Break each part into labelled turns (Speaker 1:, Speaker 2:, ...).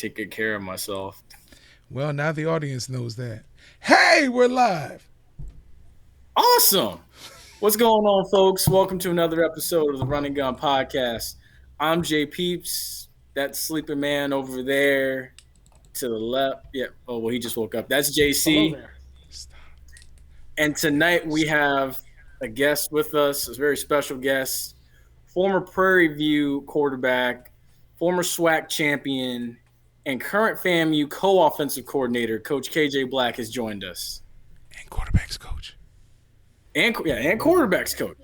Speaker 1: take good care of myself.
Speaker 2: Well, now the audience knows that. Hey, we're live.
Speaker 1: Awesome. What's going on, folks? Welcome to another episode of the Running Gun Podcast. I'm Jay Peeps. That sleeping man over there to the left. Yeah. Oh, well, he just woke up. That's
Speaker 3: Hello
Speaker 1: JC.
Speaker 3: there.
Speaker 1: And tonight we have a guest with us, a very special guest, former Prairie View quarterback, former SWAC champion, and current FAMU co-offensive coordinator, Coach KJ Black, has joined us.
Speaker 2: And quarterbacks coach.
Speaker 1: And quarterbacks coach.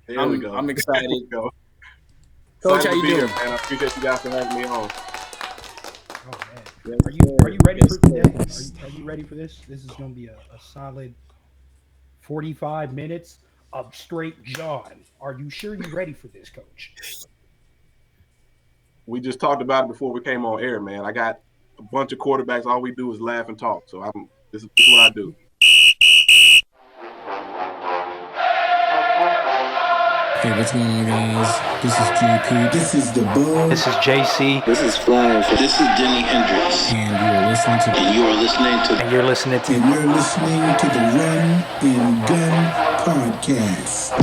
Speaker 4: Here we go.
Speaker 1: I'm excited.
Speaker 4: Go.
Speaker 1: Coach, how you doing?
Speaker 4: Man, I appreciate you guys for having me on.
Speaker 3: Oh man, are you ready for today? Are you ready for this? This is going to be a solid 45 minutes of straight John. Are you sure you're ready for this, Coach?
Speaker 4: We just talked about it before we came on air, man. I got a bunch of quarterbacks. All we do is laugh and talk. So this is what I do.
Speaker 5: Hey, what's going on, guys? This is JP.
Speaker 6: This is the Bo.
Speaker 7: This is JC.
Speaker 8: This is Flash. This is Jimi Hendrix.
Speaker 5: And you're listening to
Speaker 8: And you're listening to
Speaker 6: the Run and Gun Podcast.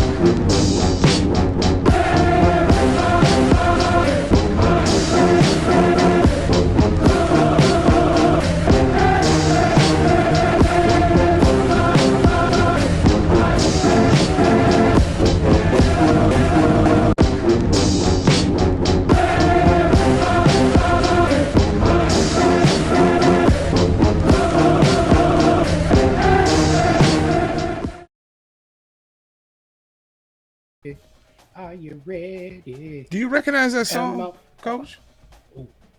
Speaker 3: Are you ready?
Speaker 2: Do you recognize that song, Coach?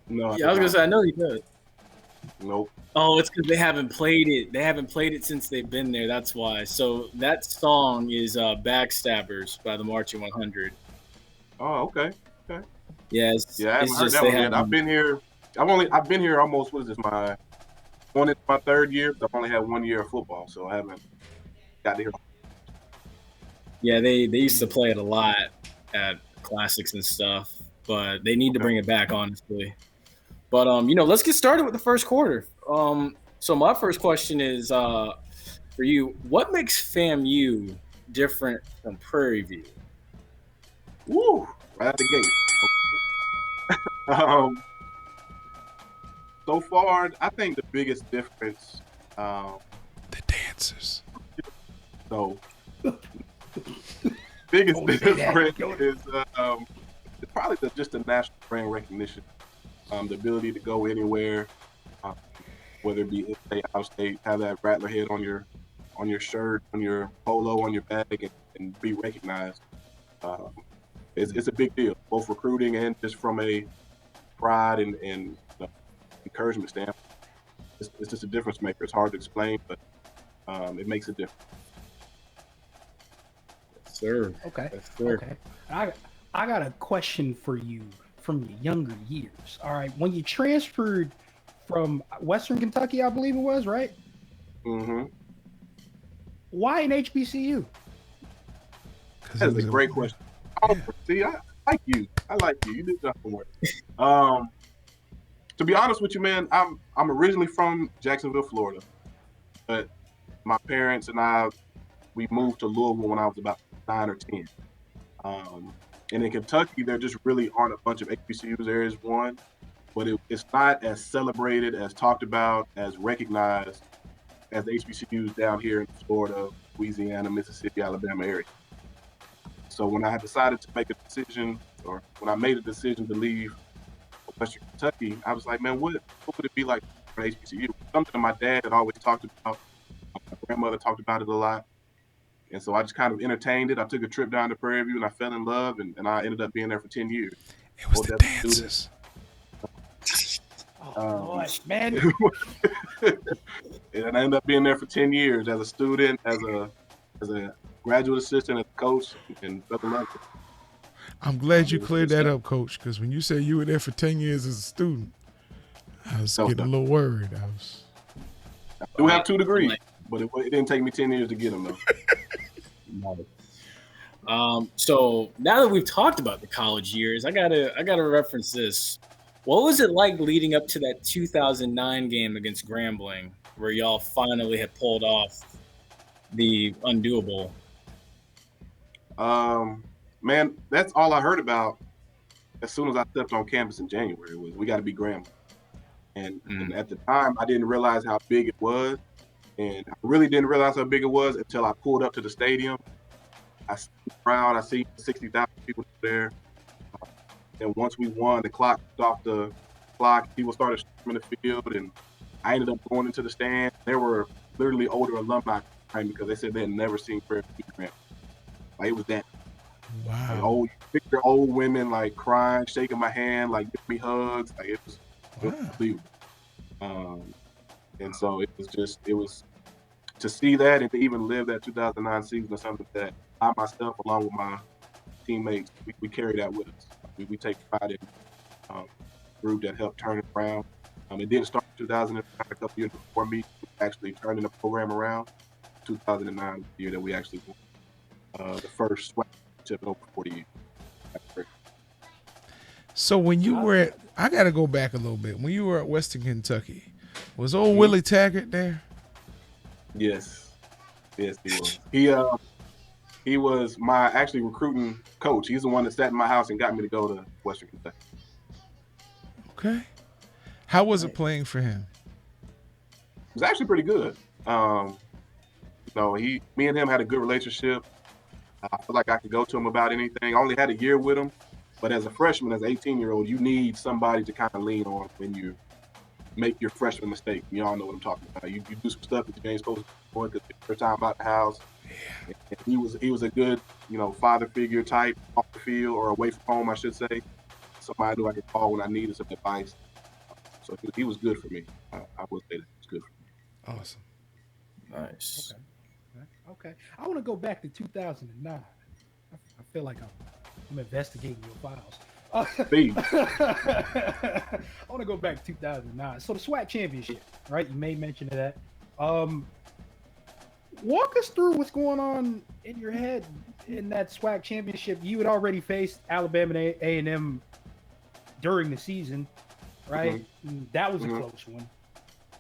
Speaker 4: No.
Speaker 1: Yeah, I was gonna say I know he does.
Speaker 4: Nope.
Speaker 1: Oh, it's because they haven't played it. They haven't played it since they've been there. That's why. So that song is "Backstabbers" by the Marching 100.
Speaker 4: Oh, okay.
Speaker 1: Yes.
Speaker 4: Yeah, I haven't heard that one yet. I've been here. I've been here almost. What is this? My third year. I've only had 1 year of football, so I haven't got to hear.
Speaker 1: Yeah, they used to play it a lot at classics and stuff, but they need to bring it back, honestly. But let's get started with the first quarter. So my first question is for you: what makes FAMU different from Prairie View?
Speaker 4: Woo! Right out the gate. So far, I think the biggest difference.
Speaker 2: The dancers.
Speaker 4: So. Biggest difference is probably just the national brand recognition, the ability to go anywhere, whether it be in-state, out-state, have that rattler head on your shirt, on your polo, on your bag, and be recognized. It's a big deal, both recruiting and just from a pride and encouragement standpoint. It's just a difference maker. It's hard to explain, but it makes a difference.
Speaker 1: Sir.
Speaker 3: Okay.
Speaker 1: Yes, sir.
Speaker 3: Okay. I got a question for you from your younger years. All right. When you transferred from Western Kentucky, I believe it was, right?
Speaker 4: Mm-hmm.
Speaker 3: Why an HBCU?
Speaker 4: That's a great question. Oh, see, I like you. You did your homework. To be honest with you, man, I'm originally from Jacksonville, Florida, but my parents and I, we moved to Louisville when I was about 9 or 10. And in Kentucky, there just really aren't a bunch of HBCUs. There is one, but it's not as celebrated, as talked about, as recognized as the HBCUs down here in Florida, Louisiana, Mississippi, Alabama area. So when I had decided to make a decision, or when I made a decision to leave Western Kentucky, I was like, man, what would it be like for an HBCU? Something my dad had always talked about. My grandmother talked about it a lot. And so I just kind of entertained it. I took a trip down to Prairie View and I fell in love, and I ended up being there for 10 years.
Speaker 2: It was the dancers.
Speaker 3: Oh, man.
Speaker 4: And I ended up being there for 10 years as a student, as a graduate assistant, as a coach, and fell in love.
Speaker 2: I'm glad you cleared that up, Coach, because when you said you were there for 10 years as a student, I was getting a little worried.
Speaker 4: I do have 2 degrees, but it didn't take me 10 years to get them, though.
Speaker 1: So now that we've talked about the college years, I gotta reference this. What was it like leading up to that 2009 game against Grambling, where y'all finally had pulled off the undoable?
Speaker 4: Man, that's all I heard about as soon as I stepped on campus in January was we got to be Grambling. And at the time, I didn't realize how big it was. And I really didn't realize how big it was until I pulled up to the stadium. I see the crowd. I see 60,000 people there. And once we won, the clock stopped the clock. People started storming the field, and I ended up going into the stand. There were literally older alumni crying because they said they had never seen Prairie View QB. Like, it was that.
Speaker 2: Wow.
Speaker 4: Like, picture old women like crying, shaking my hand, like giving me hugs. Like, it was unbelievable. And so it was to see that and to even live that 2009 season is something that I myself, along with my teammates, we carry that with us. We take pride in the group that helped turn it around. It didn't start in 2009, a couple years before me actually turning the program around. 2009 the year that we actually won the first SWAC championship in over 40 years.
Speaker 2: So when you were I got to go back a little bit. When you were at Western Kentucky, was old Willie Taggart there?
Speaker 4: Yes, he was. He was my actually recruiting coach. He's the one that sat in my house and got me to go to Western Kentucky.
Speaker 2: Okay. How was it playing for him?
Speaker 4: It was actually pretty good. Me and him had a good relationship. I feel like I could go to him about anything. I only had a year with him, but as a freshman, as an 18-year-old, you need somebody to kind of lean on when you make your freshman mistake. You all know what I'm talking about. You do some stuff that you ain't supposed to do because it's your first time out the house. Yeah. And he was a good, father figure type off the field or away from home, I should say. Somebody who I could call when I needed some advice. So he was good for me. I would say that he was good for me.
Speaker 2: Awesome.
Speaker 1: Nice.
Speaker 3: Okay. I want to go back to 2009. I feel like I'm investigating your files. I want to go back to 2009. So the SWAC championship, right? You made mention of that. Walk us through what's going on in your head in that SWAC championship. You had already faced Alabama and A&M during the season, right? Mm-hmm. That was a close one.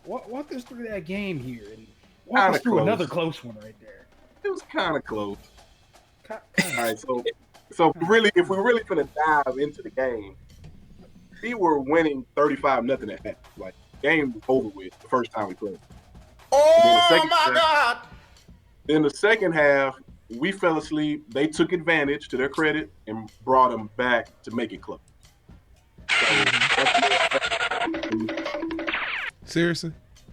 Speaker 3: Walk us through that game here and walk us through another close one right there.
Speaker 4: It was kind of close. All right, so really, if we're really going to dive into the game, we were winning 35-0 at half. Like, the game was over with the first time we played.
Speaker 7: Oh, my God!
Speaker 4: In the second half, we fell asleep. They took advantage, to their credit, and brought them back to make it close.
Speaker 2: Seriously?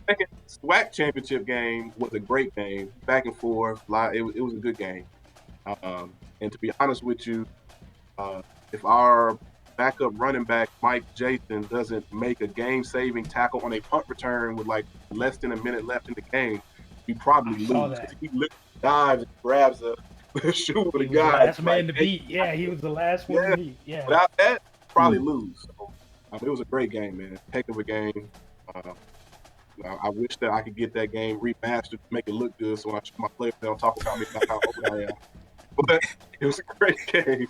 Speaker 4: Second SWAC championship game was a great game, back and forth. It was a good game. And to be honest with you, if our backup running back, Mike Jason, doesn't make a game-saving tackle on a punt return with like less than a minute left in the game, we probably lose. He dives and grabs a shoe with a guy.
Speaker 3: Last man to beat. Yeah, he was the last one to beat. Yeah.
Speaker 4: Without that, probably lose. So, it was a great game, man. Heck of a game. I wish that I could get that game remastered to make it look good, so when I show my players, they don't talk about me about how old I am. But it was a great game,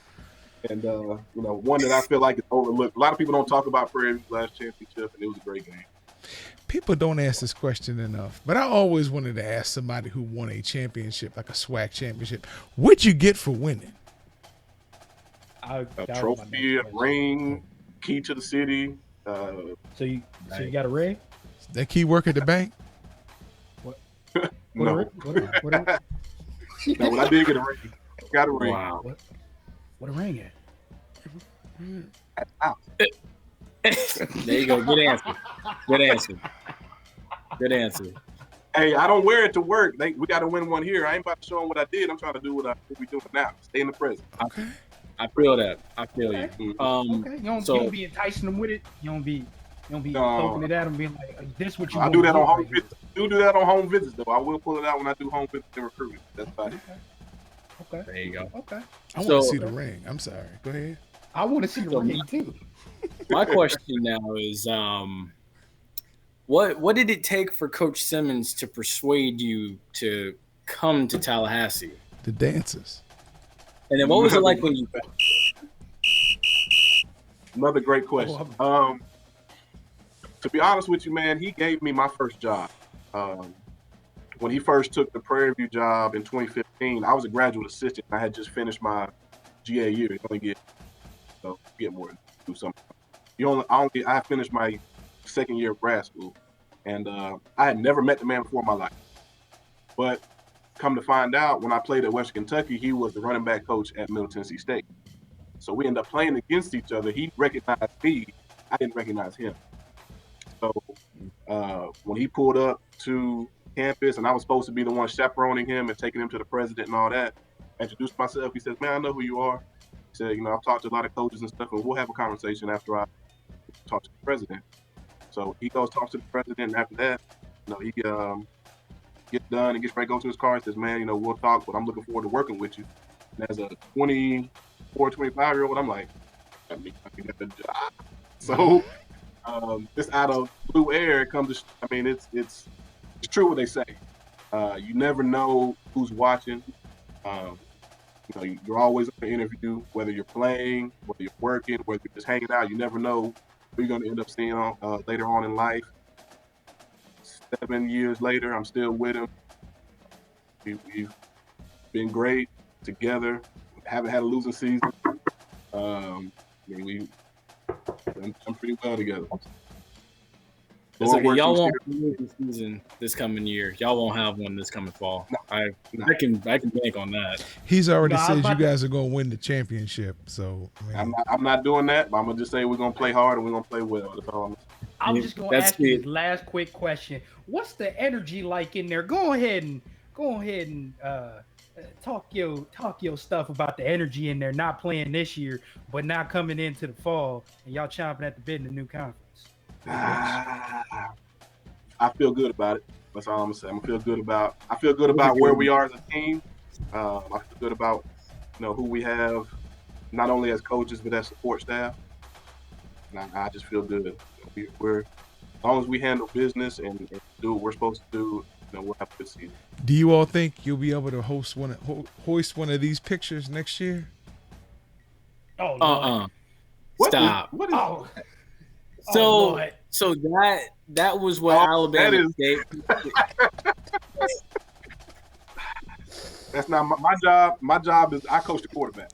Speaker 4: and one that I feel like is overlooked. A lot of people don't talk about Prairie View's last championship, and it was a great game.
Speaker 2: People don't ask this question enough, but I always wanted to ask somebody who won a championship, like a SWAC championship, what'd you get for winning?
Speaker 4: A trophy, a ring, key to the city.
Speaker 3: So you got a ring?
Speaker 2: That key work at the bank?
Speaker 4: What?
Speaker 3: No.
Speaker 4: No, but I did get a ring. Got a ring.
Speaker 3: Wow. What a ring at?
Speaker 1: There you go. Good answer.
Speaker 4: Hey, I don't wear it to work. We got to win one here. I ain't about to show them what I did. I'm trying to do what we doing now. Stay in the present.
Speaker 1: Okay. I feel that. I feel you.
Speaker 3: Okay. You don't be enticing them with it. You don't be poking it at them, being like, "This what you."
Speaker 4: I do that on home visits. Do that on home visits though. I will pull it out when I do home visits and recruiting. That's about it.
Speaker 3: Okay.
Speaker 1: There you go.
Speaker 3: Okay.
Speaker 2: I want to see the ring. I'm sorry. Go ahead.
Speaker 3: I want to see the ring too.
Speaker 1: My question now is, what did it take for Coach Simmons to persuade you to come to Tallahassee?
Speaker 2: The dances.
Speaker 1: And then what was it like when you?
Speaker 4: Another great question. To be honest with you, man, he gave me my first job. When he first took the Prairie View job in 2015, I was a graduate assistant. I had just finished my GA year. You only get more to do something. I finished my second year of grad school, and I had never met the man before in my life. But come to find out, when I played at Western Kentucky, he was the running back coach at Middle Tennessee State. So we ended up playing against each other. He recognized me. I didn't recognize him. So when he pulled up to campus and I was supposed to be the one chaperoning him and taking him to the president and all that, I introduced myself. He says, "Man, I know who you are." He said, "I've talked to a lot of coaches and stuff, and we'll have a conversation after I talk to the president." So he goes, talks to the president, and after that, he gets done and gets ready to go to his car and says, "Man, we'll talk, but I'm looking forward to working with you." And as a 24, 25-year-old, I'm like, I can get the job. So just out of blue air, it comes to, it's true what they say. You never know who's watching. You're always on an interview, whether you're playing, whether you're working, whether you're just hanging out. You never know who you're going to end up seeing later on in life. 7 years later, I'm still with him. We've been great together. Haven't had a losing season. We've done pretty well together.
Speaker 1: It's like y'all won't have a losing season this coming year. Y'all won't have one this coming fall.
Speaker 4: No.
Speaker 1: I can bank on that.
Speaker 2: He's already said you guys are going to win the championship. So
Speaker 4: I'm not doing that. But I'm gonna just say we're gonna play hard and we're gonna play well. That's all
Speaker 3: I'm just gonna ask you this last quick question. What's the energy like in there? Go ahead and talk your stuff about the energy in there. Not playing this year, but not coming into the fall, and y'all chomping at the bit in the new conference.
Speaker 4: I feel good about it. That's all I'm gonna say. I feel good about where we are as a team. I feel good about who we have, not only as coaches but as support staff. And I just feel good. We're as long as we handle business and do what we're supposed to do, we'll have a good season.
Speaker 2: Do you all think you'll be able to hoist one of these pictures next year?
Speaker 3: Oh,
Speaker 1: stop.
Speaker 3: What is?
Speaker 1: So that was what Alabama State.
Speaker 4: That's not my job. My job is I coach the quarterback.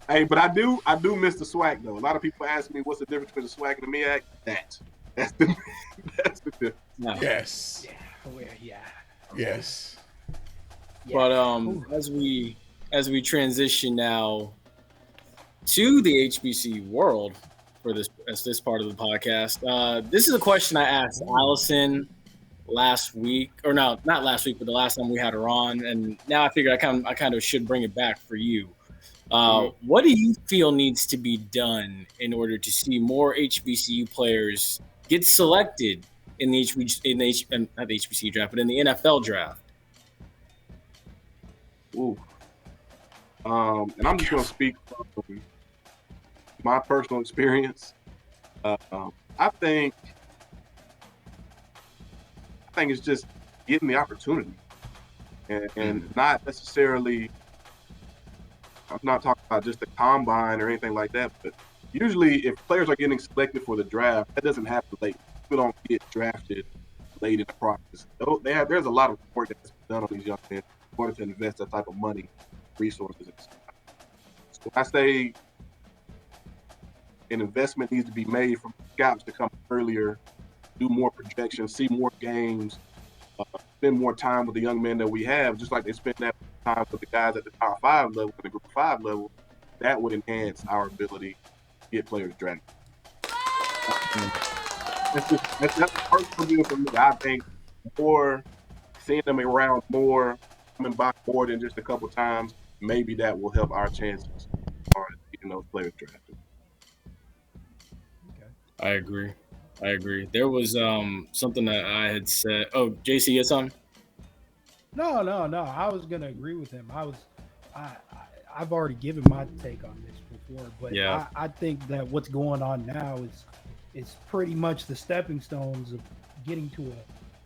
Speaker 4: Hey, but I do miss the swag though. A lot of people ask me what's the difference between the swag and the MEAC. That's the difference.
Speaker 1: No.
Speaker 2: Yes.
Speaker 3: Yeah.
Speaker 2: Yes.
Speaker 1: But as we transition now to the HBCU world for this part of the podcast, this is a question I asked Allison last week, or no, not last week, but the last time we had her on, and now I figured I kind of should bring it back for you. What do you feel needs to be done in order to see more HBCU players get selected in the not the HBCU draft, but in the NFL draft?
Speaker 4: Ooh. And I'm just going to speak from my personal experience. I think it's just getting the opportunity, and not necessarily. I'm not talking about just the combine or anything like that, but usually if players are getting selected for the draft, that doesn't happen late. People don't get drafted late in the process. There's a lot of work that's done on these young men in order to invest that type of money, resources. So I say an investment needs to be made from scouts to come earlier, do more projections, see more games, spend more time with the young men that we have, just like they spend that time with the guys at the top 5 level, the group 5 level. That would enhance our ability to get players drafted. That's the personal view for me. I think seeing them around more, coming by more than just a couple times, maybe that will help our chances as far as getting those players drafted.
Speaker 1: I agree. There was something that I had said. Oh, JC, you had something?
Speaker 3: No. I was gonna agree with him. I've already given my take on this before, but
Speaker 1: yeah.
Speaker 3: I think that what's going on now is pretty much the stepping stones of getting to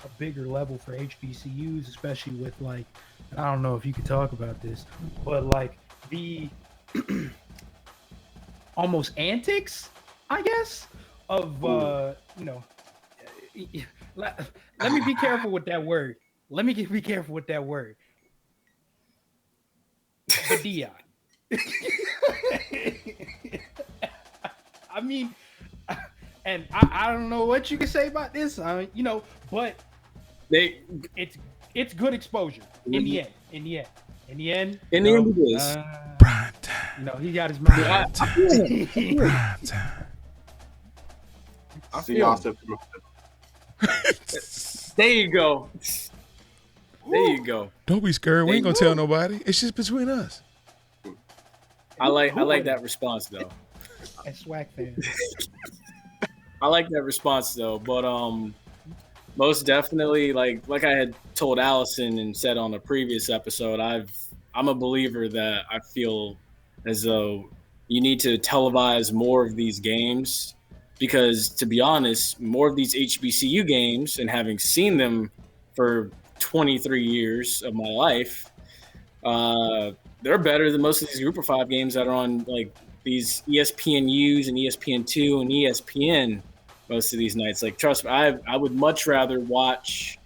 Speaker 3: a bigger level for HBCUs, especially with I don't know if you could talk about this, but the almost antics, I guess, of let me be careful with that word. Let me be careful with that word. But Dion. I mean, and I don't know what you can say about this, but it's good exposure in the end. In the end,
Speaker 1: it is.
Speaker 2: Prime time.
Speaker 3: He got his mind.
Speaker 2: Prime time. Prime time.
Speaker 4: I see y'all September
Speaker 1: 5th. There you go. There you go.
Speaker 2: Don't be scared. We ain't gonna tell nobody. It's just between us.
Speaker 1: I like that response though.
Speaker 3: And swag fan.
Speaker 1: I like that response though, but most definitely, like I had told Allison and said on a previous episode, I'm a believer that I feel as though you need to televise more of these games because, to be honest, more of these HBCU games, and having seen them for 23 years of my life, they're better than most of these Group of 5 games that are on like these ESPNUs and ESPN2 and ESPN most of these nights. Like, trust me, I would much rather watch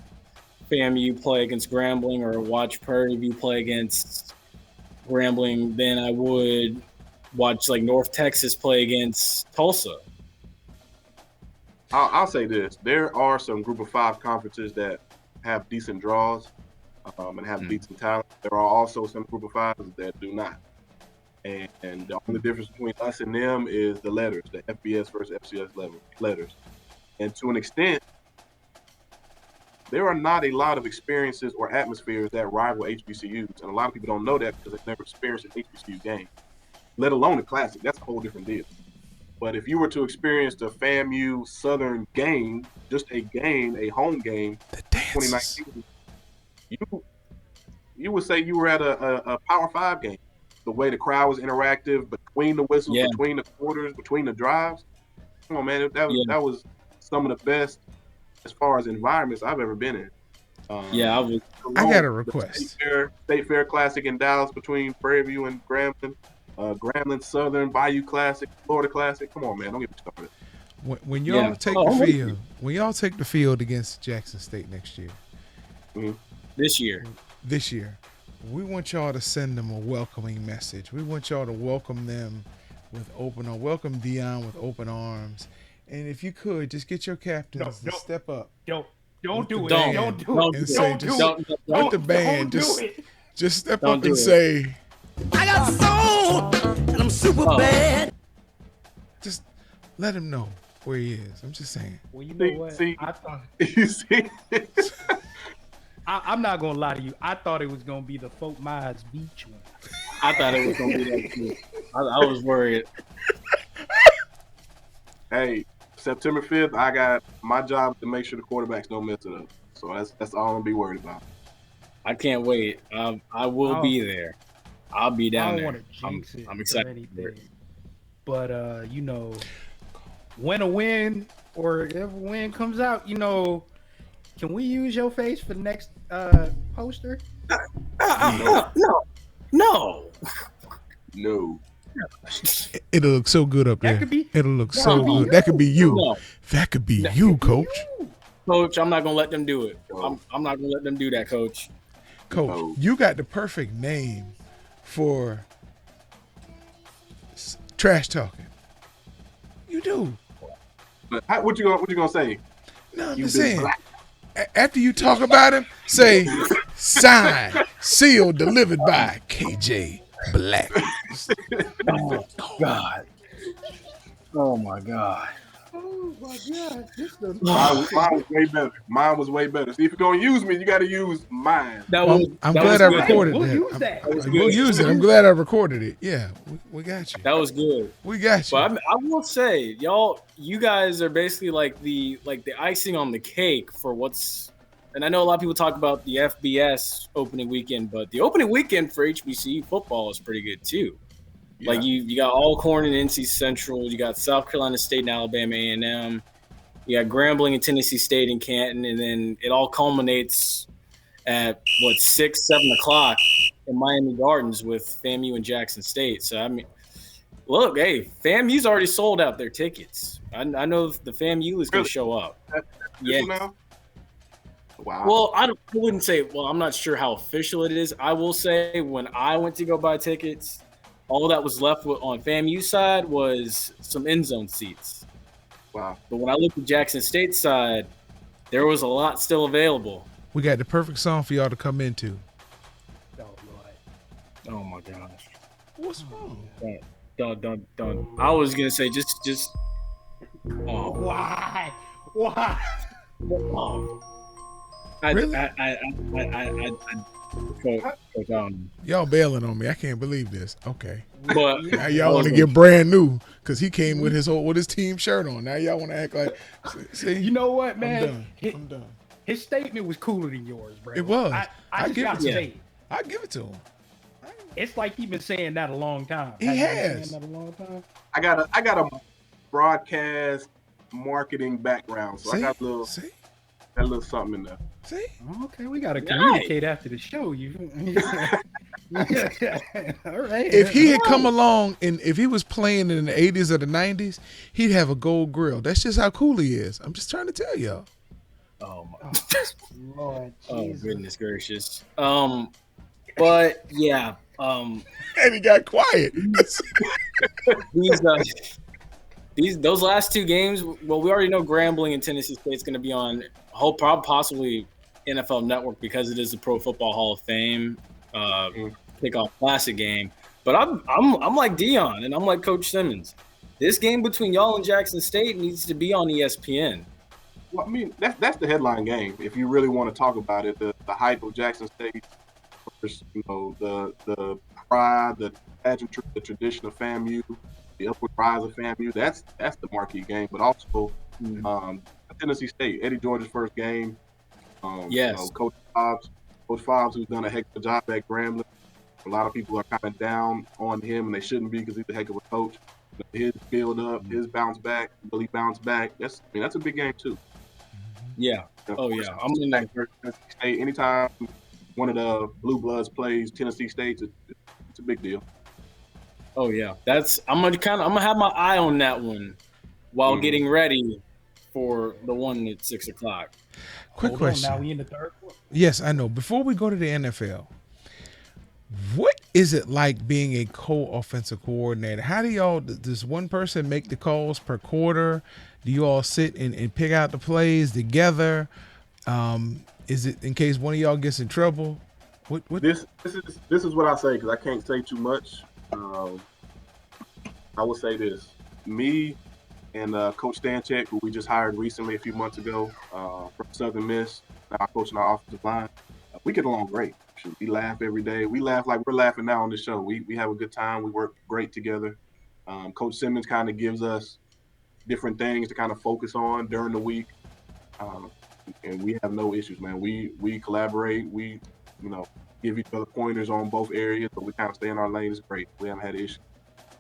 Speaker 1: FAMU play against Grambling or watch Prairie View play against Grambling than I would watch like North Texas play against Tulsa.
Speaker 4: I'll say this. There are some Group of 5 conferences that have decent draws and have decent talent. There are also some Group of 5s that do not. And the only difference between us and them is the letters, the FBS versus FCS letters. And to an extent, there are not a lot of experiences or atmospheres that rival HBCUs. And a lot of people don't know that because they've never experienced an HBCU game, let alone a classic. That's a whole different deal. But if you were to experience the FAMU Southern game, just a game, a home game, 2019, you would say you were at a Power 5 game. The way the crowd was interactive between the whistles, between the quarters, between the drives. Come on, man. That was some of the best as far as environments I've ever been in.
Speaker 2: I got a request.
Speaker 4: State Fair Classic in Dallas between Prairie View and Grambling. Grambling Southern, Bayou Classic, Florida Classic. Come on, man. Don't get me started.
Speaker 2: When y'all take the field, when y'all take the field against Jackson State next year,
Speaker 1: this year,
Speaker 2: we want y'all to send them a welcoming message. We want y'all to welcome them welcome Dion with open arms. And if you could, just get your captains to step up.
Speaker 3: Don't do it.
Speaker 2: Don't do it. Don't do it. With the band, just step up and say,
Speaker 9: I got soul and I'm super bad.
Speaker 2: Just let him know where he is. I'm just saying.
Speaker 3: Well, you know what? I thought.
Speaker 4: You see?
Speaker 3: I'm not gonna lie to you. I thought it was gonna be the Fort Myers Beach one.
Speaker 1: I thought it was gonna be that too. I was worried.
Speaker 4: Hey, September 5th, I got my job to make sure the quarterbacks don't mess it up. So that's all I'm gonna be worried about.
Speaker 1: I can't wait. I will be there. I'll be down there. I'm excited for it.
Speaker 3: But when a win or if a win comes out, can we use your face for the next poster?
Speaker 1: No.
Speaker 2: It'll look so good up there. It'll look so good. That could be you. No. That could be you, Coach.
Speaker 1: Coach, I'm not gonna let them do it. I'm not gonna let them do that, Coach.
Speaker 2: Coach, you got the perfect name for trash talking. You do.
Speaker 4: What you gonna say?
Speaker 2: No, I'm just saying. After you talk about him, say, signed, sealed, delivered by KJ Black.
Speaker 1: Oh, God. Oh, my God.
Speaker 3: Oh, my God.
Speaker 4: Mine was way better. See, if you're going to use me, you got to use mine.
Speaker 2: I'm glad I recorded
Speaker 3: We'll use that.
Speaker 2: We'll use it. I'm glad I recorded it. Yeah, we got you.
Speaker 1: That was good.
Speaker 2: We got you.
Speaker 1: But I will say, you guys are basically like the icing on the cake for what's. And I know a lot of people talk about the FBS opening weekend, but the opening weekend for HBCU football is pretty good too. Yeah. Like you got Alcorn and NC Central, you got South Carolina State and Alabama A&M, you got Grambling and Tennessee State and Canton, and then it all culminates at 6, 7 o'clock in Miami Gardens with FAMU and Jackson State. So I mean, look, hey, FAMU's already sold out their tickets. I know the FAMU is going to show up.
Speaker 4: Yeah. Now? Wow.
Speaker 1: Well, I wouldn't say. Well, I'm not sure how official it is. I will say when I went to go buy tickets, all that was left on FAMU side was some end zone seats.
Speaker 4: Wow.
Speaker 1: But when I looked at Jackson State side, there was a lot still available.
Speaker 2: We got the perfect song for y'all to come into.
Speaker 1: Oh my gosh.
Speaker 2: What's wrong?
Speaker 1: Done. I was gonna say just. Oh.
Speaker 3: Why?
Speaker 1: Oh.
Speaker 2: Really? Y'all bailing on me. I can't believe this. Okay.
Speaker 1: But
Speaker 2: now y'all want to get brand new because he came with his team shirt on. Now y'all want to act like. See,
Speaker 3: you know what, man?
Speaker 2: I'm done.
Speaker 3: His statement was cooler than yours, bro.
Speaker 2: It was.
Speaker 3: I just got to say,
Speaker 2: I give it to him.
Speaker 3: It's like he's been saying that a long time.
Speaker 2: He has.
Speaker 3: Been saying that a long time.
Speaker 4: I got a broadcast marketing background, so I got a little something in there.
Speaker 2: See?
Speaker 3: Okay, we got to communicate after the show. You. All right.
Speaker 2: If he had come along and if he was playing in the 80s or the 90s, he'd have a gold grill. That's just how cool he is. I'm just trying to tell y'all.
Speaker 1: Oh my
Speaker 3: Lord.
Speaker 1: Oh goodness gracious. But yeah.
Speaker 2: And he got quiet.
Speaker 1: Those last two games. Well, we already know Grambling and Tennessee State's going to be on possibly NFL Network because it is the Pro Football Hall of Fame kickoff classic game. But I'm like Dion and I'm like Coach Simmons. This game between y'all and Jackson State needs to be on ESPN.
Speaker 4: Well, I mean that's the headline game. If you really want to talk about it, the hype of Jackson State, you know, the pride, the pageantry, the tradition of FAMU, the upward rise of FAMU. That's the marquee game. But also Tennessee State, Eddie George's first game.
Speaker 1: Yes.
Speaker 4: You know, Coach Fobbs, who's done a heck of a job at Grambling. A lot of people are kind of down on him, and they shouldn't be because he's a heck of a coach. His build up, his bounce back, will he bounce back? That's a big game too.
Speaker 1: Yeah. Oh yeah. I'm in that.
Speaker 4: Anytime one of the Blue Bloods plays Tennessee State, it's a big deal.
Speaker 1: Oh yeah. I'm gonna have my eye on that one while getting ready for the one at 6:00.
Speaker 2: Quick question.
Speaker 3: Now we in the third quarter.
Speaker 2: Yes, I know. Before we go to the NFL, what is it like being a co-offensive coordinator? How do y'all, does one person make the calls per quarter? Do you all sit and pick out the plays together? Is it in case one of y'all gets in trouble? What?
Speaker 4: This is what I say because I can't say too much. I will say this: me and Coach Stanchek, who we just hired recently a few months ago from Southern Miss, now coaching our offensive line, we get along great. We laugh every day. We laugh like we're laughing now on the show. We have a good time. We work great together. Coach Simmons kind of gives us different things to kind of focus on during the week, and we have no issues, man. We collaborate. We, give each other pointers on both areas, but we kind of stay in our lane. It's great. We haven't had issues.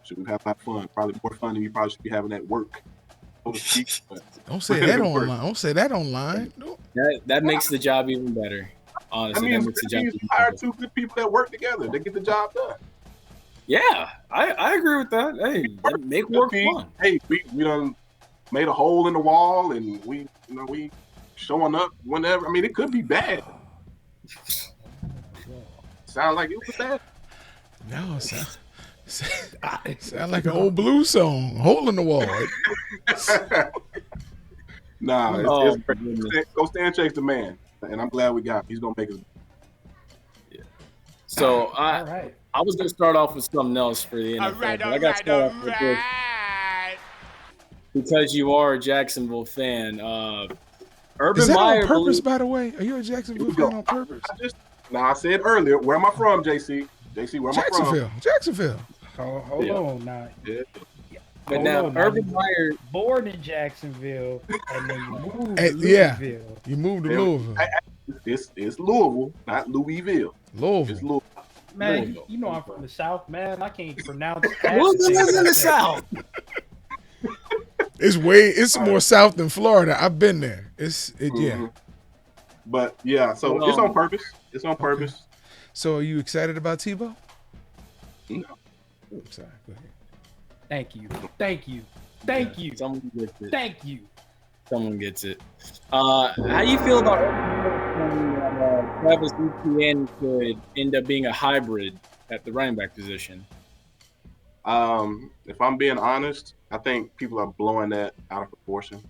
Speaker 4: So we've had a lot of fun. Probably more fun than you probably should be having at work. So to speak,
Speaker 2: Don't say that online. Don't say that online.
Speaker 1: That makes the job even better. Honestly, that makes the job even better.
Speaker 4: Hire two good people that work together. They get the job done.
Speaker 1: Yeah, I agree with that. Hey, make work fun.
Speaker 4: Hey, we done made a hole in the wall, and we showing up whenever. I mean, it could be bad. Sound like it was bad?
Speaker 2: No, sound like an old blues song, "Hole in the Wall."
Speaker 4: Nah, go stand chase the man, and I'm glad we got him. He's gonna make us.
Speaker 1: Yeah. So I was gonna start off with something else for the NFL, but I got to start off with this because you are a Jacksonville fan. Urban
Speaker 2: Is that
Speaker 1: Meyer
Speaker 2: on purpose, by the way? Are you a Jacksonville fan on purpose?
Speaker 4: I said earlier, where am I from, JC? JC, where am I from?
Speaker 2: Jacksonville.
Speaker 3: Hold on now.
Speaker 4: Yeah.
Speaker 1: But now, Urban Meyer,
Speaker 3: born in Jacksonville, and then you moved to Louisville.
Speaker 2: Yeah, you moved to Louisville.
Speaker 4: It's Louisville, not Louisville.
Speaker 2: Louisville.
Speaker 4: It's Louisville.
Speaker 3: Man, you know I'm from the South, man. I can't pronounce
Speaker 1: Louisville's in the South.
Speaker 2: It's more South than Florida. I've been there. Yeah.
Speaker 4: But yeah, so it's on purpose. It's on purpose.
Speaker 2: So are you excited about Tebow?
Speaker 4: No.
Speaker 2: Oops, sorry. Go ahead.
Speaker 3: Thank you.
Speaker 1: Someone gets it.
Speaker 3: Thank you.
Speaker 1: Someone gets it. How you feel about Travis Etienne could end up being a hybrid at the running back position?
Speaker 4: If I'm being honest, I think people are blowing that out of proportion.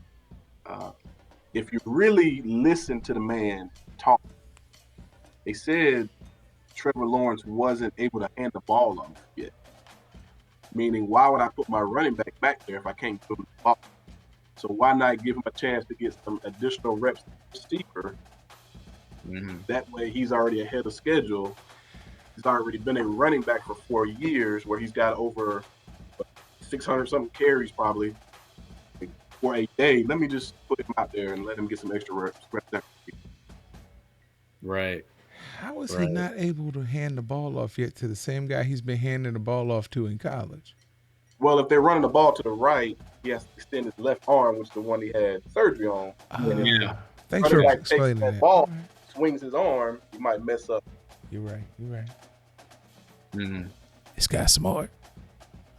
Speaker 4: If you really listen to the man talk, they said Trevor Lawrence wasn't able to hand the ball off yet. Meaning, why would I put my running back there if I can't throw the ball? So why not give him a chance to get some additional reps receiver? That way he's already ahead of schedule. He's already been a running back for 4 years where he's got over 600 something carries probably for a day. Let me just put him out there and let him get some extra reps.
Speaker 1: Right.
Speaker 2: How is he not able to hand the ball off yet to the same guy he's been handing the ball off to in college?
Speaker 4: Well, if they're running the ball to the right, he has to extend his left arm, which is the one he had surgery on.
Speaker 2: Thanks for explaining that.
Speaker 4: Ball, swings his arm, he might mess up.
Speaker 2: You're right.
Speaker 1: Mm-hmm.
Speaker 2: This guy's smart.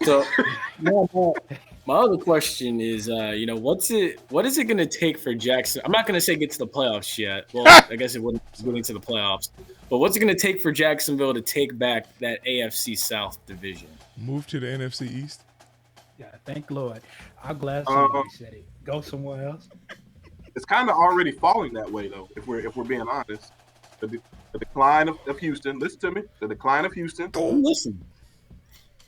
Speaker 1: So, my other question is, what is it going to take for Jackson? I'm not going to say get to the playoffs yet. Well, I guess it wouldn't get into the playoffs. But what's it going to take for Jacksonville to take back that AFC South division?
Speaker 2: Move to the NFC East?
Speaker 3: Yeah, thank Lord. I'm glad somebody said it. Go somewhere else.
Speaker 4: It's kind of already falling that way, though, if we're being honest. The decline of Houston. Listen to me. The decline of Houston.
Speaker 1: Listen.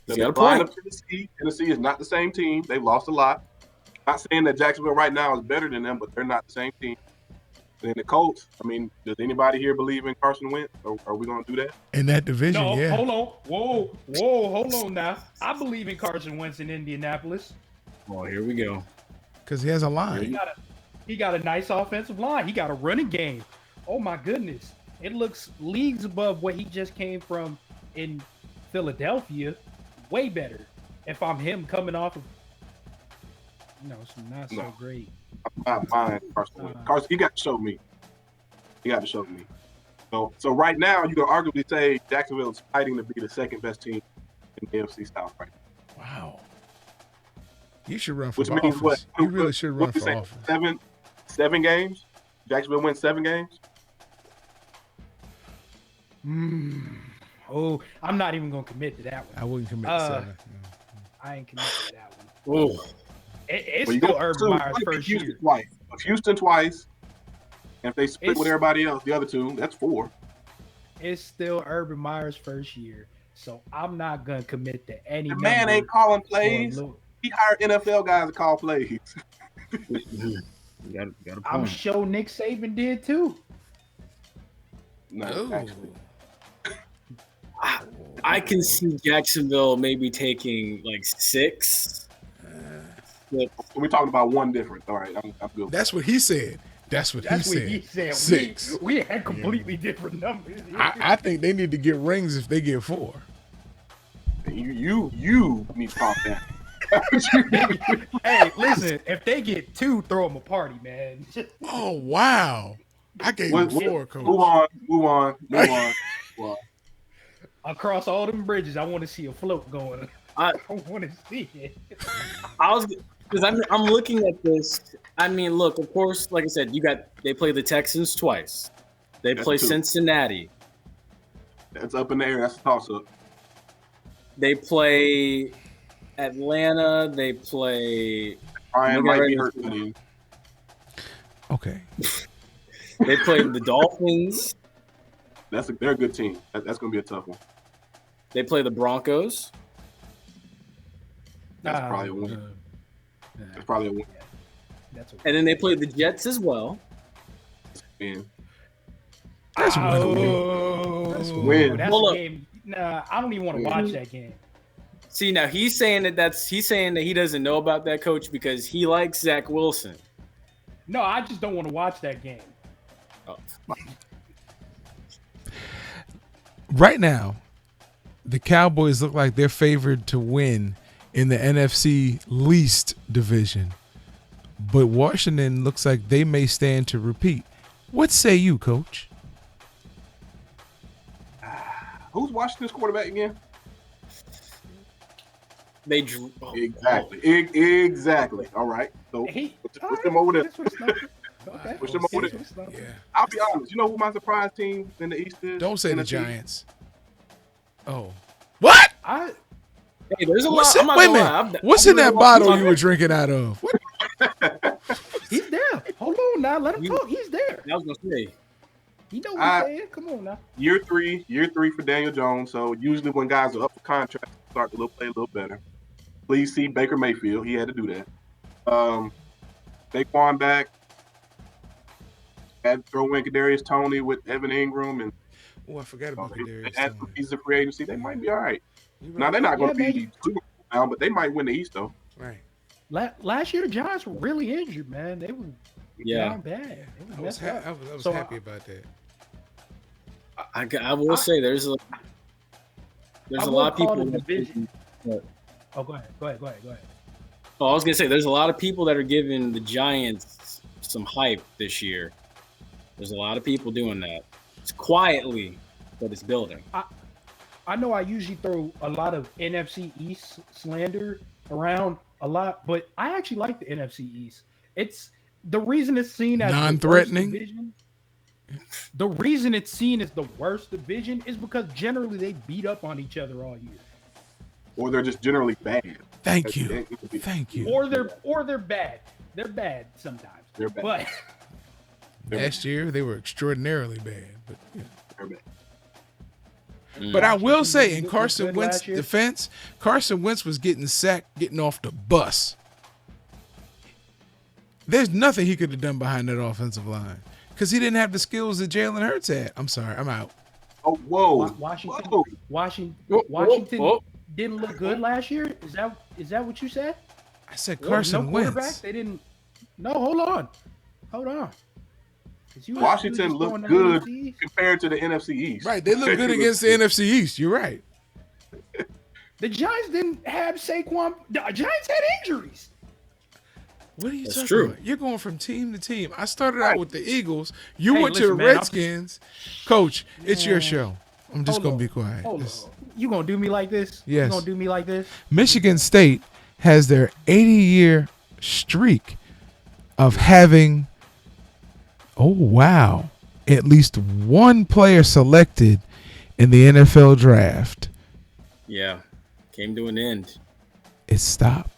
Speaker 4: The decline of Tennessee. Tennessee is not the same team. They've lost a lot. Not saying that Jacksonville right now is better than them, but they're not the same team. And then the Colts. I mean, does anybody here believe in Carson Wentz? Or are we going to do that?
Speaker 2: In that division,
Speaker 3: no,
Speaker 2: yeah.
Speaker 3: Hold on. Whoa, hold on now. I believe in Carson Wentz in Indianapolis.
Speaker 1: Well, here we go.
Speaker 2: Because he has a line.
Speaker 3: He got a nice offensive line. He got a running game. Oh, my goodness. It looks leagues above what he just came from in Philadelphia. Way better. If I'm him coming off of, some not so great.
Speaker 4: I'm not buying Carson Wentz. Carson, you got to show me. So right now, you can arguably say Jacksonville is fighting to be the second best team in the AFC South right now.
Speaker 2: Wow. You should run for
Speaker 4: Which
Speaker 2: office.
Speaker 4: means what?
Speaker 2: You really should run for office.
Speaker 4: 7 games? Jacksonville wins 7 games?
Speaker 3: Oh, I'm not even going to commit to that one.
Speaker 2: I wouldn't commit to 7. No.
Speaker 3: I ain't committed to that one.
Speaker 1: Oh.
Speaker 3: It's still Urban Meyer's first year.
Speaker 4: Houston twice. And if they split with everybody else, the other 2, that's 4.
Speaker 3: It's still Urban Meyer's first year. So I'm not going to commit to any.
Speaker 4: The man ain't calling plays. He hired NFL guys to call plays.
Speaker 1: Got a point.
Speaker 3: I'm sure Nick Saban did too.
Speaker 4: No, actually.
Speaker 1: I can see Jacksonville maybe taking like 6.
Speaker 4: We're talking about one difference. All right, I'm good.
Speaker 2: That's what he said. That's what he said. 6.
Speaker 3: We had completely different numbers.
Speaker 2: I think they need to get rings if they get 4.
Speaker 4: You need to calm down.
Speaker 3: Hey, listen, if they get 2, throw them a party, man.
Speaker 2: Oh, wow. I gave him 4, Coach.
Speaker 4: Move on.
Speaker 3: Across all them bridges, I want to see a float going. I want to see it.
Speaker 1: Because I'm looking at this. I mean, look, of course, like I said, they play the Texans twice. They play 2. Cincinnati.
Speaker 4: That's up in the air. That's a toss-up.
Speaker 1: They play Atlanta. They play.
Speaker 4: Ryan might be hurt.
Speaker 2: Okay.
Speaker 1: They play the Dolphins.
Speaker 4: They're a good team. That's going to be a tough one.
Speaker 1: They play the Broncos.
Speaker 4: That's probably a win. That's probably a win.
Speaker 1: And then they play the Jets as well.
Speaker 4: Man.
Speaker 2: That's
Speaker 3: a win. That's a game. Nah, I don't even want to watch that game.
Speaker 1: See, now he's saying that he doesn't know about that coach because he likes Zach Wilson.
Speaker 3: No, I just don't want to watch that game.
Speaker 1: Oh.
Speaker 2: Right now, the Cowboys look like they're favored to win in the NFC least division. But Washington looks like they may stand to repeat. What say you, Coach?
Speaker 4: Who's Washington's quarterback again?
Speaker 1: They drew
Speaker 4: exactly. All right. So push them over there.
Speaker 3: Okay.
Speaker 4: Push them over there.
Speaker 2: Yeah.
Speaker 4: I'll be honest. You know who my surprise team in the East is?
Speaker 2: Don't say the
Speaker 4: NFC?
Speaker 2: Giants. Oh. What?
Speaker 1: Hey, there's a lot. I'm not
Speaker 2: Wait a
Speaker 1: gonna
Speaker 2: minute.
Speaker 1: lie.
Speaker 2: What's in that bottle you were drinking out of? What?
Speaker 3: He's there. Hold on now. Let him talk. He's there.
Speaker 1: I was gonna say.
Speaker 3: You know what he's saying? Come on now.
Speaker 4: Year three for Daniel Jones. So usually when guys are up for contract, start to play a little better. Please see Baker Mayfield. He had to do that. Saquon back. Had to throw in Kadarius Toney with Evan Ingram and.
Speaker 2: Oh, I forgot about Kadarius
Speaker 4: Toney. He's a free agency. They might be all right.
Speaker 2: Right.
Speaker 4: Now they're not going to be Super Bowl now, but they might win the East though.
Speaker 2: Right.
Speaker 3: Last year the Giants were really injured, man. They were down bad.
Speaker 2: I was happy about that.
Speaker 1: I will say there's a lot of people.
Speaker 3: Division. Oh, go ahead.
Speaker 1: Oh, I was gonna say there's a lot of people that are giving the Giants some hype this year. There's a lot of people doing that. It's quietly, but it's building.
Speaker 3: I know I usually throw a lot of NFC East slander around a lot, but I actually like the NFC East. It's the reason it's seen as
Speaker 2: non-threatening.
Speaker 3: The reason it's seen as the worst division is because generally they beat up on each other all year.
Speaker 4: Or they're just generally bad.
Speaker 2: Thank you.
Speaker 3: Or they're bad. They're bad sometimes.
Speaker 4: They're bad.
Speaker 3: But
Speaker 2: last year they were extraordinarily bad. But
Speaker 4: they're bad.
Speaker 2: But I will say, in Carson Wentz's defense, Carson Wentz was getting sacked, getting off the bus. There's nothing he could have done behind that offensive line because he didn't have the skills that Jalen Hurts had. I'm sorry, I'm out.
Speaker 4: Oh, whoa.
Speaker 3: Washington didn't look good last year. Is that what you said?
Speaker 2: I said Carson Wentz.
Speaker 3: They didn't. No, hold on.
Speaker 4: Washington looked good compared to the NFC East.
Speaker 2: Right, they look good against the NFC East. You're right.
Speaker 3: The Giants didn't have Saquon. The Giants had injuries.
Speaker 2: What are you talking about? You're going from team to team. I started out with the Eagles. You went to the Redskins. Coach, it's your show. I'm just going to be quiet.
Speaker 3: You going to do me like this?
Speaker 2: Yes.
Speaker 3: You going to do me like this?
Speaker 2: Michigan State has their 80-year streak of having, at least one player selected in the NFL draft.
Speaker 1: Yeah. Came to an end.
Speaker 2: It stopped.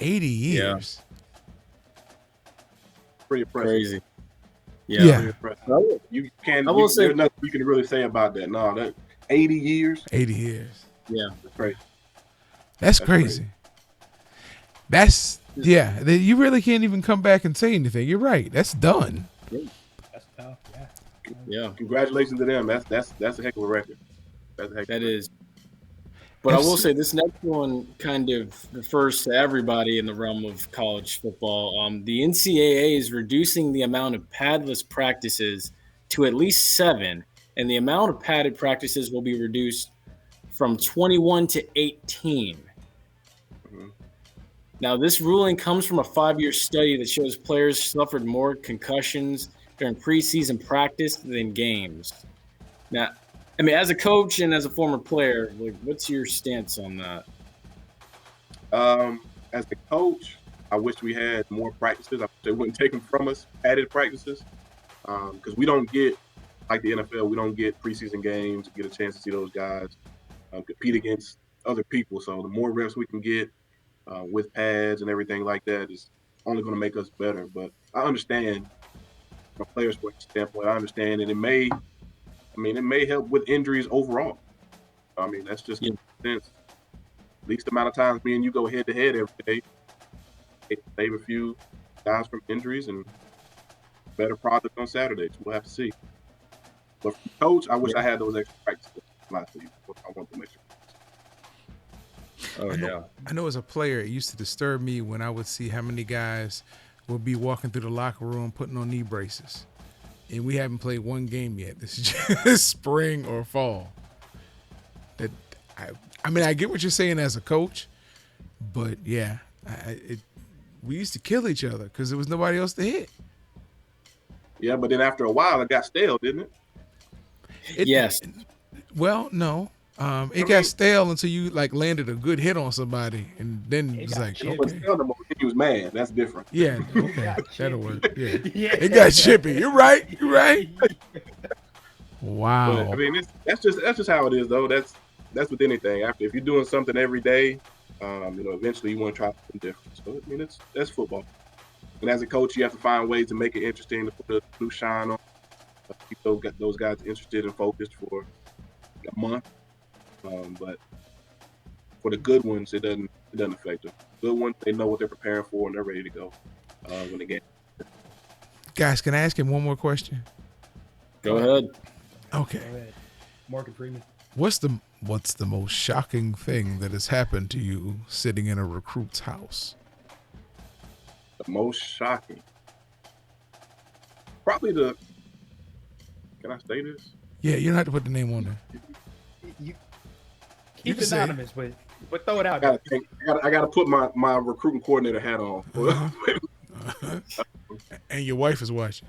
Speaker 2: 80 years.
Speaker 4: Yeah. Pretty impressive.
Speaker 1: Crazy.
Speaker 2: Yeah.
Speaker 4: Pretty impressive. There's nothing you can really say about that. No, that 80 years.
Speaker 2: 80 years.
Speaker 1: Yeah.
Speaker 4: That's crazy.
Speaker 2: That's crazy. You really can't even come back and say anything. You're right. That's done.
Speaker 3: That's tough.
Speaker 1: Yeah.
Speaker 4: Congratulations to them. That's a heck of a record.
Speaker 1: That is. But I will say this next one kind of refers to everybody in the realm of college football. The NCAA is reducing the amount of padless practices to at least 7, and the amount of padded practices will be reduced from 21 to 18. Mm-hmm. Now, this ruling comes from a 5-year study that shows players suffered more concussions during preseason practice than games. Now, I mean, as a coach and as a former player, what's your stance on that?
Speaker 4: As a coach, I wish we had more practices. I wish they wouldn't take them from us, added practices, because we don't get, like the NFL, we don't get preseason games, get a chance to see those guys compete against other people. So the more reps we can get with pads and everything like that is only going to make us better. But I understand from a player's standpoint, I understand that it may help with injuries overall. I mean, that's just sense. Least amount of times me and you go head to head every day. Save a few guys from injuries and better product on Saturdays. We'll have to see. But for coach, I wish I had those extra practices last week. I want to make sure.
Speaker 2: I know as a player, it used to disturb me when I would see how many guys would be walking through the locker room putting on knee braces. And we haven't played one game yet. This is just spring or fall. I get what you're saying as a coach, but yeah, we used to kill each other because there was nobody else to hit.
Speaker 4: Yeah, but then after a while, it got stale, didn't it?
Speaker 1: Yes.
Speaker 2: Well, no. It got stale until you like landed a good hit on somebody, and then it's like,
Speaker 4: It was stale no more. He was mad. That's different.
Speaker 2: Yeah, okay, that'll work. Yeah, it got chippy. You're right. You're right. Wow.
Speaker 4: But, I mean, that's just how it is, though. That's with anything. After if you're doing something every day, eventually you want to try something different. So I mean, that's football. And as a coach, you have to find ways to make it interesting, to put a new shine on, keep those guys interested and focused for a month. But for the good ones, it doesn't affect them. Good ones, they know what they're preparing for and they're ready to go when the game.
Speaker 2: Guys, can I ask him one more question?
Speaker 1: Go ahead.
Speaker 2: Okay.
Speaker 3: Go ahead. Morgan Freeman.
Speaker 2: What's the most shocking thing that has happened to you sitting in a recruit's house?
Speaker 4: The most shocking, probably the. Can I say this?
Speaker 2: Yeah, you don't have to put the name on there.
Speaker 3: Keep it anonymous, but throw it out.
Speaker 4: I got to put my recruiting coordinator hat on.
Speaker 2: And your wife is watching.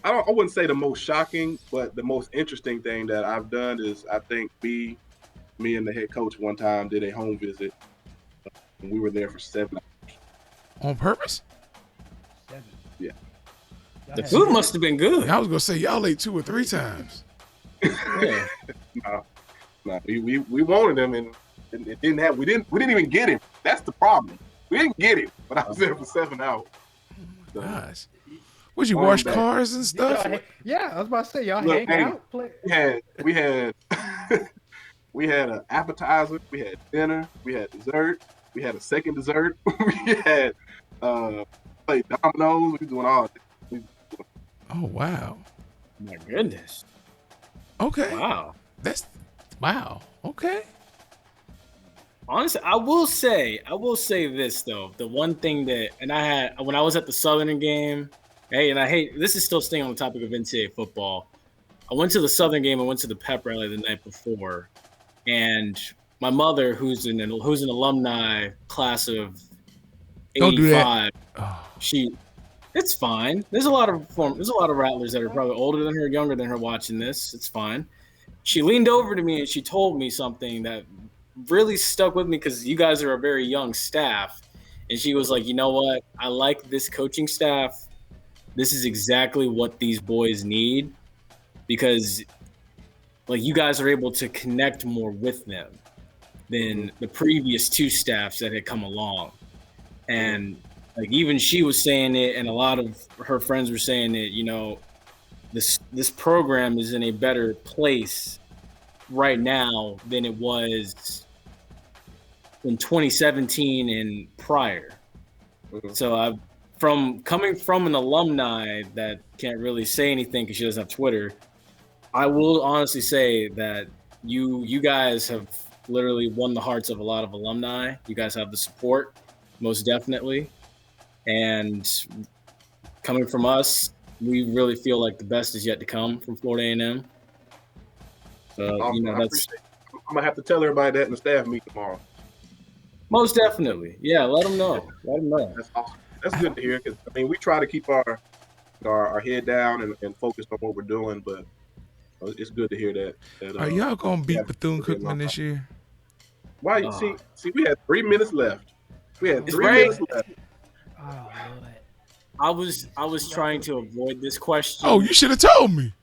Speaker 4: I wouldn't say the most shocking, but the most interesting thing that I've done is I think me and the head coach one time did a home visit. And we were there for 7 hours.
Speaker 2: On purpose?
Speaker 3: 7.
Speaker 4: Yeah.
Speaker 1: The food must have been good.
Speaker 2: I was gonna say y'all ate 2 or 3 times.
Speaker 1: Yeah.
Speaker 4: No, we wanted him and it didn't have. We didn't even get him. That's the problem. We didn't get him, but I was there for 7 hours.
Speaker 2: Oh my gosh. Would you wash cars and stuff?
Speaker 3: Yeah, I was about to say y'all hang out. Play.
Speaker 4: We had we had an appetizer, we had dinner, we had dessert, we had a second dessert, we had played dominoes, we were doing all that.
Speaker 2: Oh wow.
Speaker 1: My goodness.
Speaker 2: Okay.
Speaker 1: Wow.
Speaker 2: Wow. Okay.
Speaker 1: Honestly, I will say this though. The one thing that, and I had when I was at the Southern game, this is still staying on the topic of NCAA football. I went to the Southern game. I went to the pep rally the night before, and my mother, who's an alumni class of '85,
Speaker 2: don't do that. Oh.
Speaker 1: It's fine. There's a lot of Rattlers that are probably older than her, younger than her watching this. It's fine. She leaned over to me and she told me something that really stuck with me because you guys are a very young staff. And she was like, you know what? I like this coaching staff. This is exactly what these boys need because like you guys are able to connect more with them than the previous 2 staffs that had come along. And like even she was saying it and a lot of her friends were saying it, this program is in a better place right now than it was in 2017 and prior. Mm-hmm. So coming from an alumni that can't really say anything because she doesn't have Twitter, I will honestly say that you guys have literally won the hearts of a lot of alumni. You guys have the support, most definitely. And coming from us, we really feel like the best is yet to come from Florida A&M. So, I'm
Speaker 4: gonna have to tell everybody that in the staff meeting tomorrow.
Speaker 1: Most definitely, yeah. Let them know.
Speaker 4: That's awesome. That's good to hear because we try to keep our head down and focus on what we're doing, but it's good to hear that.
Speaker 2: Are y'all gonna beat Bethune-Cookman this year?
Speaker 4: Why? See, we had 3 minutes left. We had 3 minutes left.
Speaker 3: Oh,
Speaker 1: Lord. I was trying to avoid this question.
Speaker 2: Oh, you should have told me.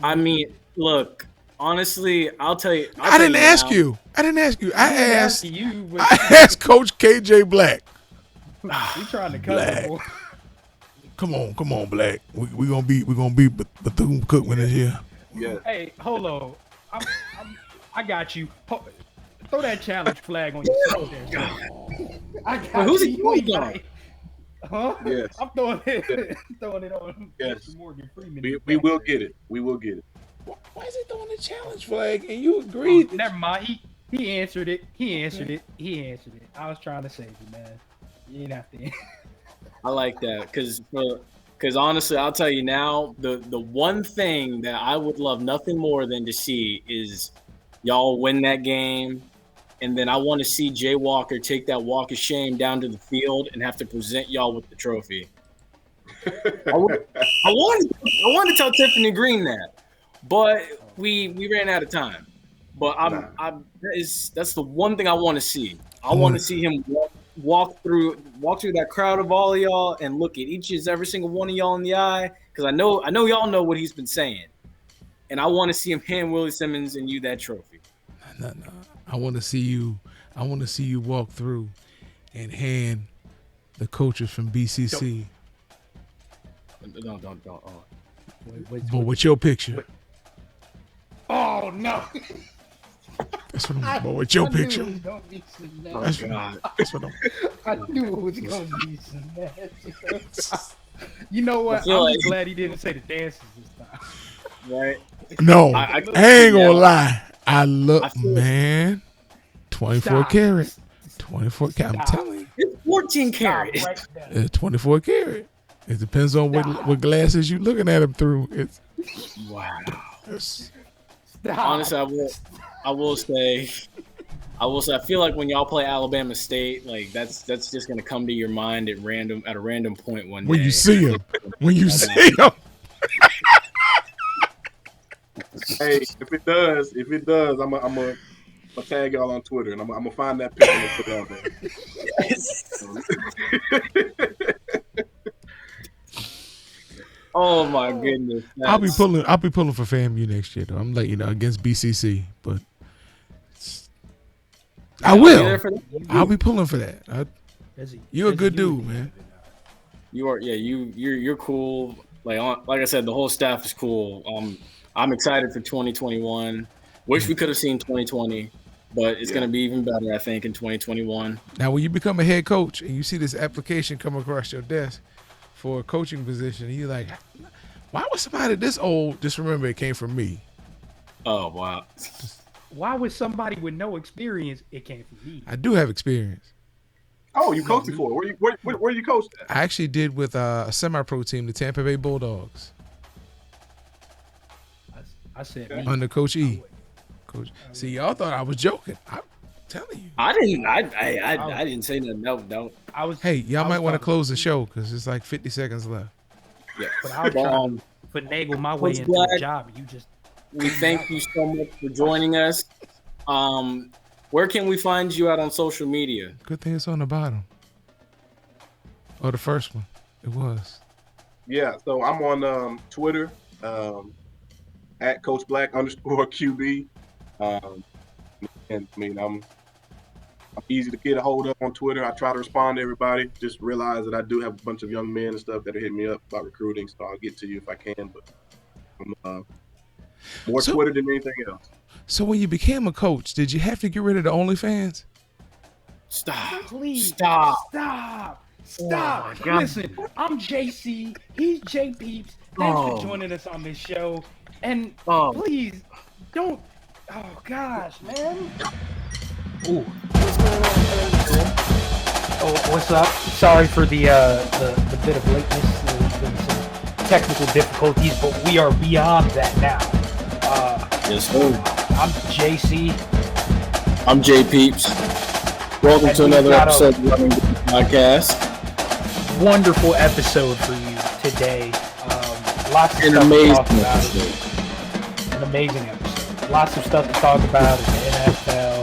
Speaker 1: I mean, look, honestly, I'll tell you.
Speaker 2: I didn't ask you. I asked Coach KJ Black.
Speaker 3: We trying to cover.
Speaker 2: Come on, Black. We gonna beat Bethune-Cookman this year.
Speaker 4: Yeah.
Speaker 3: Hey, hold on. I got you. Throw that challenge flag on yourself there. I got
Speaker 1: who's
Speaker 3: you.
Speaker 1: it going?
Speaker 3: Huh?
Speaker 4: Yes.
Speaker 3: I'm throwing it on.
Speaker 4: Yes.
Speaker 3: Morgan Freeman.
Speaker 4: We will get it. We will get it.
Speaker 2: Why is he throwing the challenge flag? And you agreed.
Speaker 3: Oh, never mind. He answered it. He answered it. I was trying to save you, man. You ain't have to.
Speaker 1: I like that because honestly, I'll tell you now, the one thing that I would love nothing more than to see is y'all win that game. And then I want to see Jay Walker take that walk of shame down to the field and have to present y'all with the trophy. wanted to tell Tiffany Green that, but we ran out of time. But that's the one thing I want to see. I want to see him walk through that crowd of all of y'all and look at every single one of y'all in the eye, because I know y'all know what he's been saying, and I want to see him hand Willie Simmons and you that trophy.
Speaker 2: No. I want to see you walk through and hand the coaches from BCC.
Speaker 1: Don't.
Speaker 2: But with your picture.
Speaker 3: Oh no!
Speaker 2: That's what I'm. But with your picture.
Speaker 1: Oh God!
Speaker 2: That's what
Speaker 3: I knew it was gonna be some nasty. You know what? I'm just glad he didn't say the dances this time.
Speaker 1: Right?
Speaker 2: No, I ain't gonna lie. Man. 24 karat. 24 karat. I'm telling you.
Speaker 1: It's 14 karat.
Speaker 2: It's 24 karat. It depends on what glasses you looking at him through.
Speaker 1: Wow. Honestly, I will say, I feel like when y'all play Alabama State, like that's just gonna come to your mind at a random point one day.
Speaker 2: When you see him.
Speaker 4: Hey, if it does, I'm gonna tag y'all on Twitter, and I'm gonna find that picture and put it out there.
Speaker 1: Oh my goodness!
Speaker 2: I'll be pulling for FAMU next year, though. I'm letting you know, against BCC, but I will. I'll be pulling for that. You're a good dude, man.
Speaker 1: You are, yeah. You're cool. Like I said, the whole staff is cool. I'm excited for 2021. Wish we could have seen 2020, but it's gonna be even better, I think, in 2021.
Speaker 2: Now, when you become a head coach and you see this application come across your desk for a coaching position, and you're like, why was somebody this old? Just remember, it came from me.
Speaker 1: Oh wow.
Speaker 3: Why would somebody with no experience? It came from me.
Speaker 2: I do have experience.
Speaker 4: Oh, you coached before? Where you coached at?
Speaker 2: I actually did with a semi-pro team, the Tampa Bay Bulldogs.
Speaker 3: I said
Speaker 2: under Coach E. See, y'all thought I was joking. I'm telling you.
Speaker 1: I didn't say nothing. No.
Speaker 2: Hey, y'all might want to close the show because it's like 50 seconds left.
Speaker 1: Yeah.
Speaker 3: But I was trying to finagle my way into the job.
Speaker 1: We thank you so much for joining us. Where can we find you out on social media?
Speaker 2: Good thing it's on the bottom. Oh, the first one. It was.
Speaker 4: Yeah, so I'm on Twitter at Coach Black _QB. And I mean, I'm easy to get a hold of on Twitter. I try to respond to everybody. Just realize that I do have a bunch of young men and stuff that are hitting me up about recruiting, so I'll get to you if I can. But I'm more Twitter than anything else.
Speaker 2: So when you became a coach, did you have to get rid of the OnlyFans?
Speaker 1: Stop.
Speaker 3: Please.
Speaker 1: Stop.
Speaker 3: Oh, listen, I'm JC. He's J Peeps. Thanks for joining us on this show. And please don't. Oh gosh, man. Ooh. What's going on? Oh, what's up? Sorry for the bit of lateness. There's been some technical difficulties, but we are beyond that now.
Speaker 1: Yes, sir.
Speaker 3: I'm JC.
Speaker 1: I'm J Peeps. Welcome to another episode of the Running Podcast.
Speaker 3: Wonderful episode for you today. Lots of
Speaker 1: An
Speaker 3: stuff
Speaker 1: amazing
Speaker 3: to talk about.
Speaker 1: episode.
Speaker 3: An amazing episode. Lots of stuff to talk about in the NFL.